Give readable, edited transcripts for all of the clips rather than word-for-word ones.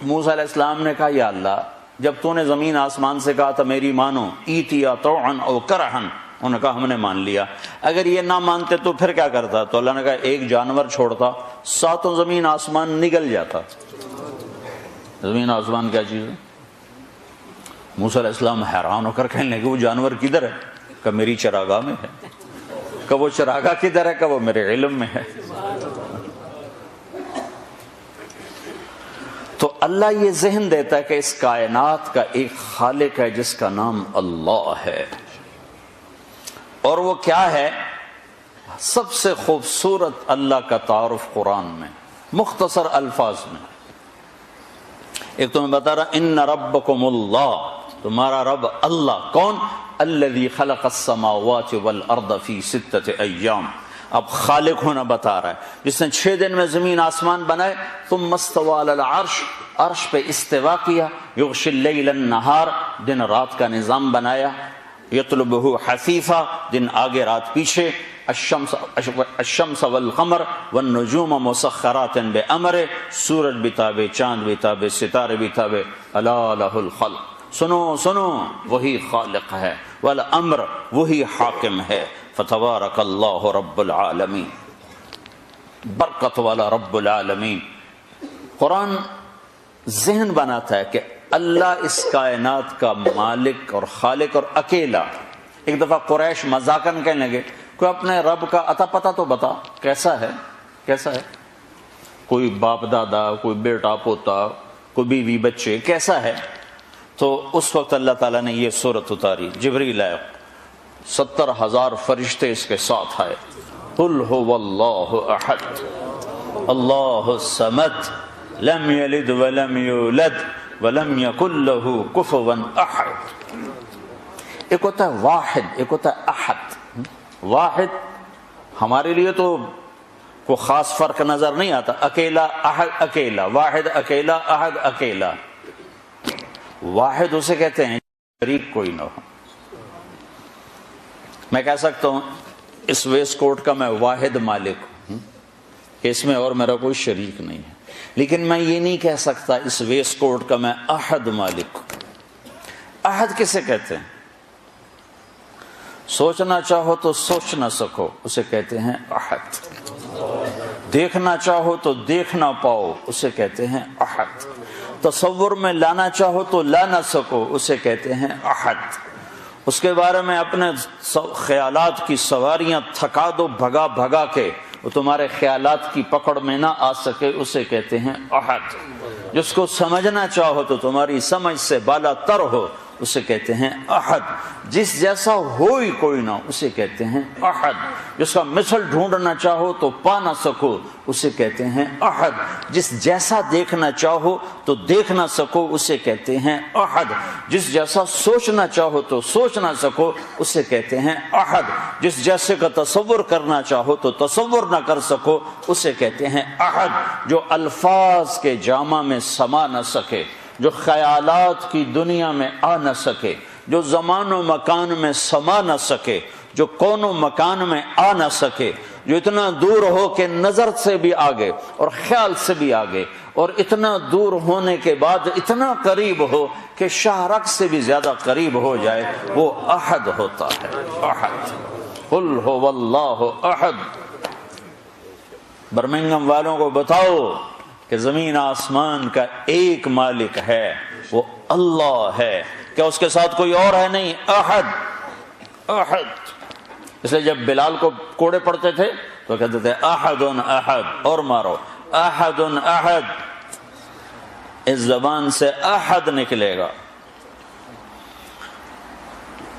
موسیٰ علیہ السلام نے کہا یا اللہ جب تو نے زمین آسمان سے کہا تھا میری مانو ایتیا طوعا او کرہن، انہوں نے کہا ہم نے مان لیا، اگر یہ نہ مانتے تو پھر کیا کرتا؟ تو اللہ نے کہا ایک جانور چھوڑتا، ساتوں زمین آسمان نگل جاتا۔ زمین آسمان کیا چیز ہے؟ موسیٰ علیہ السلام حیران ہو کر کہنے لگے وہ جانور کدھر ہے؟ کہ میری چراگاہ میں ہے۔ کہ وہ چراگاہ کدھر ہے؟ کہ وہ میرے علم میں ہے۔ تو اللہ یہ ذہن دیتا ہے کہ اس کائنات کا ایک خالق ہے جس کا نام اللہ ہے، اور وہ کیا ہے؟ سب سے خوبصورت اللہ کا تعارف قرآن میں مختصر الفاظ میں۔ ایک تو میں بتا رہا ان ربکم اللہ، تمہارا رب اللہ کون؟ الذی خلق السماوات والارض فی 6 ایام، اب خالق ہونا بتا رہا ہے جس نے 6 دن میں زمین آسمان بنائے، ثم استوى علی العرش، عرش پہ استوا کیا، یغشی اللیل النہار، دن رات کا نظام بنایا، یطلبہ حثیفا، دن آگے رات پیچھے، الشمس والقمر والنجوم مسخرات بامرہ، سورج بھی تابع، چاند بھی تابع، ستارے بھی تابع، الا لہ الخلق، سنو سنو وہی خالق ہے، والامر وہی حاکم ہے، فتبارک اللہ رب العالمین، برکت والا رب العالمین۔ قرآن ذہن بناتا ہے کہ اللہ اس کائنات کا مالک اور خالق اور اکیلا۔ ایک دفعہ قریش مذاقاً کہنے لگے کوئی اپنے رب کا عطا پتہ تو بتا، کیسا ہے؟ کیسا ہے؟ کوئی باپ دادا، کوئی بیٹا پوتا، کوئی بیوی بچے، کیسا ہے؟ تو اس وقت اللہ تعالیٰ نے یہ سورت اتاری، جبریل آئے، 70,000 فرشتے اس کے ساتھ آئے، قل هو اللہ احد اللہ الصمد لم یلد ولم یولد ولم یکن لہ کفوا احد۔ ایک ہوتا ہے واحد، ایک ہوتا ہے احد۔ واحد ہمارے لیے تو کوئی خاص فرق نظر نہیں آتا، اکیلا احد اکیلا، واحد اکیلا، احد اکیلا۔ واحد اسے کہتے ہیں شریک کوئی نہ ہو۔ میں کہہ سکتا ہوں اس ویسٹ کوٹ کا میں واحد مالک ہوں کہ اس میں اور میرا کوئی شریک نہیں ہے، لیکن میں یہ نہیں کہہ سکتا اس ویسٹ کوٹ کا میں احد مالک ہوں۔ احد کسے کہتے ہیں؟ سوچنا چاہو تو سوچ نہ سکو اسے کہتے ہیں احد، دیکھنا چاہو تو دیکھ نہ پاؤ اسے کہتے ہیں احد، تصور میں لانا چاہو تو لا نہ سکو اسے کہتے ہیں احد، اس کے بارے میں اپنے خیالات کی سواریاں تھکا دو بھگا بھگا کے وہ تمہارے خیالات کی پکڑ میں نہ آ سکے اسے کہتے ہیں احد، جس کو سمجھنا چاہو تو تمہاری سمجھ سے بالا تر ہو اسے کہتے ہیں احد، جس جیسا ہو ہی کوئی نہ اسے کہتے ہیں احد، جس کا مثل ڈھونڈنا چاہو تو پا نہ سکو اسے کہتے ہیں احد، جس جیسا دیکھنا چاہو تو دیکھ نہ سکو اسے کہتے ہیں احد، جس جیسا سوچنا چاہو تو سوچ نہ سکو اسے کہتے ہیں احد، جس جیسے کا تصور کرنا چاہو تو تصور نہ کر سکو اسے کہتے ہیں احد، جو الفاظ کے جامع میں سما نہ سکے، جو خیالات کی دنیا میں آ نہ سکے، جو زمان و مکان میں سما نہ سکے، جو کون و مکان میں آ نہ سکے، جو اتنا دور ہو کہ نظر سے بھی آگے اور خیال سے بھی آگے، اور اتنا دور ہونے کے بعد اتنا قریب ہو کہ شاہرگ سے بھی زیادہ قریب ہو جائے، وہ احد ہوتا ہے۔ احد، قل هو اللہ احد۔ برمنگم والوں کو بتاؤ کہ زمین آسمان کا ایک مالک ہے، وہ اللہ ہے، کیا اس کے ساتھ کوئی اور ہے؟ نہیں، احد احد۔ اس لیے جب بلال کو کوڑے پڑتے تھے تو کہتے تھے احد احد، اور مارو احد احد، اس زبان سے احد نکلے گا۔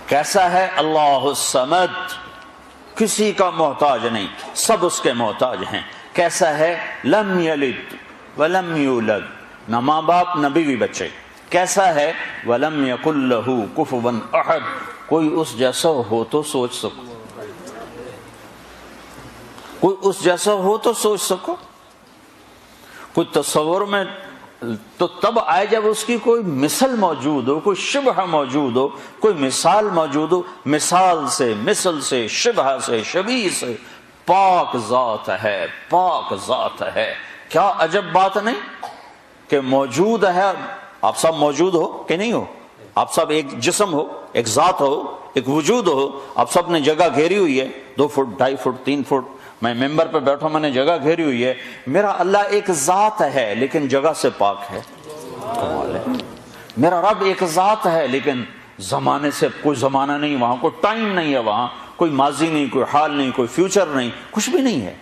کیسا ہے؟ اللہ الصمد، کسی کا محتاج نہیں، سب اس کے محتاج ہیں۔ کیسا ہے؟ لم یلد ولم یولد، نہ ماں باپ نہ بیوی بچے۔ کیسا ہے؟ ولم یکن لہ کفوا احد، کوئی اس جیسا ہو تو سوچ سکو، کوئی اس جیسا ہو تو سوچ سکو۔ کوئی تصور میں تو تب آئے جب اس کی کوئی مثل موجود ہو، کوئی شبہ موجود ہو، کوئی مثال موجود ہو۔ مثال سے، مثل سے، شبہ سے، شبیہ سے پاک ذات ہے، پاک ذات ہے۔ کیا عجب بات نہیں کہ موجود ہے. آپ سب موجود ہو کہ نہیں ہو؟ آپ سب ایک جسم ہو، ایک ذات ہو، ایک وجود ہو. آپ سب نے جگہ گھیری ہوئی ہے، 2 فٹ 2.5 فٹ 3 فٹ. میں ممبر پہ بیٹھا، میں نے جگہ گھیری ہوئی ہے. میرا اللہ ایک ذات ہے لیکن جگہ سے پاک ہے. کمال ہے. میرا رب ایک ذات ہے لیکن زمانے سے کوئی زمانہ نہیں، وہاں کوئی ٹائم نہیں ہے، وہاں کوئی ماضی نہیں، کوئی حال نہیں، کوئی فیوچر نہیں، کچھ بھی نہیں ہے.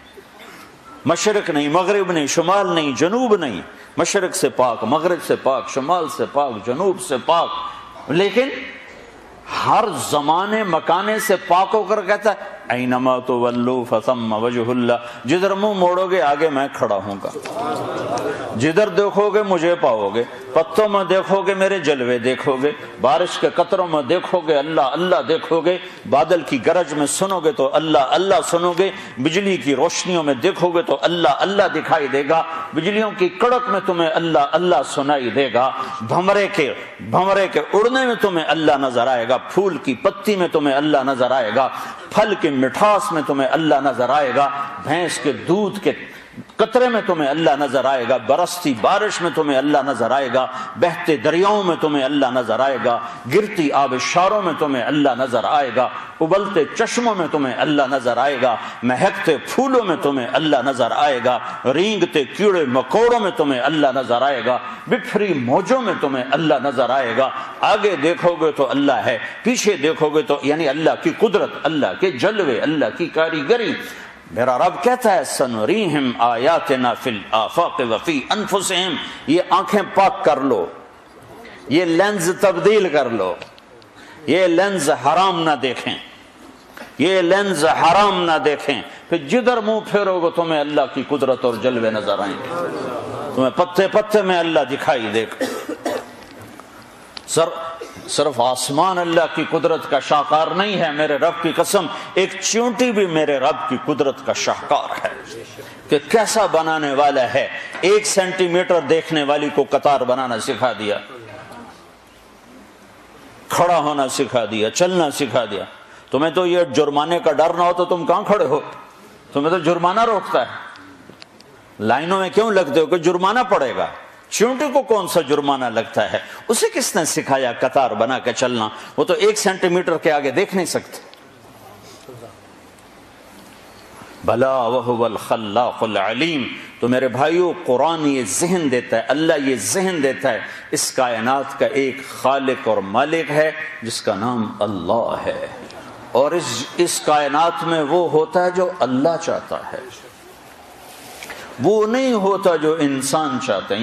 مشرق نہیں، مغرب نہیں، شمال نہیں، جنوب نہیں. مشرق سے پاک، مغرب سے پاک، شمال سے پاک، جنوب سے پاک. لیکن ہر زمانے مکانے سے پاک ہو کر کہتا ہے اینما تولوا فثم وجہ اللہ. جدھر منہ موڑو گے آگے میں کھڑا ہوں گا، جدھر دیکھو گے مجھے پاؤ گے. پتوں میں دیکھو گے میرے جلوے دیکھو گے، بارش کے قطروں میں دیکھو گے اللہ اللہ دیکھو گے، بادل کی گرج میں سنو گے تو اللہ اللہ سنو گے، بجلی کی روشنیوں میں دیکھو گے تو اللہ اللہ دکھائی دے گا، بجلیوں کی کڑک میں تمہیں اللہ اللہ سنائی دے گا، بھمرے کے اڑنے میں تمہیں اللہ نظر آئے گا، پھول کی پتی میں تمہیں اللہ نظر آئے گا، پھل کی مٹھاس میں تمہیں اللہ نظر آئے گا، بھینس کے دودھ کے قطرے میں تمہیں اللہ نظر آئے گا، برستی بارش میں تمہیں اللہ نظر آئے گا، بہتے دریاؤں میں تمہیں اللہ نظر آئے گا، گرتی آبشاروں میں تمہیں اللہ نظر آئے گا، ابلتے چشموں میں تمہیں اللہ نظر آئے گا، مہکتے پھولوں میں تمہیں اللہ نظر آئے گا، رینگتے کیڑے مکوڑوں میں تمہیں اللہ نظر آئے گا، بپھری موجوں میں تمہیں اللہ نظر آئے گا. آگے دیکھو گے تو اللہ ہے، پیچھے دیکھو گے تو یعنی اللہ کی قدرت، اللہ کے جلوے، اللہ کی کاریگری. میرا رب کہتا ہے سنریہم آیاتنا فی الآفاق وفی انفسہم. یہ آنکھیں پاک کر لو، یہ لینز تبدیل کر لو، یہ لینز حرام نہ دیکھیں، یہ لینز حرام نہ دیکھیں. پھر جدھر منہ پھیرو گے تمہیں اللہ کی قدرت اور جلوے نظر آئیں گے، تمہیں پتے پتے میں اللہ دکھائی دے گا. صرف آسمان اللہ کی قدرت کا شاہکار نہیں ہے، میرے رب کی قسم ایک چیونٹی بھی میرے رب کی قدرت کا شاہکار ہے کہ کیسا بنانے والا ہے. 1 سینٹی میٹر دیکھنے والی کو قطار بنانا سکھا دیا، کھڑا ہونا سکھا دیا، چلنا سکھا دیا. تمہیں تو یہ جرمانے کا ڈر نہ ہو تو تم کہاں کھڑے ہو؟ تمہیں تو جرمانہ روکتا ہے. لائنوں میں کیوں لگتے ہو کہ جرمانہ پڑے گا؟ چیونٹی کو کون سا جرمانہ لگتا ہے؟ اسے کس نے سکھایا قطار بنا کے چلنا؟ وہ تو 1 سینٹی میٹر کے آگے دیکھ نہیں سکتے. بھلا وہو الخلاق العلیم. تو میرے بھائیو قرآن یہ ذہن دیتا ہے، اللہ یہ ذہن دیتا ہے اس کائنات کا ایک خالق اور مالک ہے جس کا نام اللہ ہے، اور اس کائنات میں وہ ہوتا ہے جو اللہ چاہتا ہے، وہ نہیں ہوتا جو انسان چاہتے ہیں.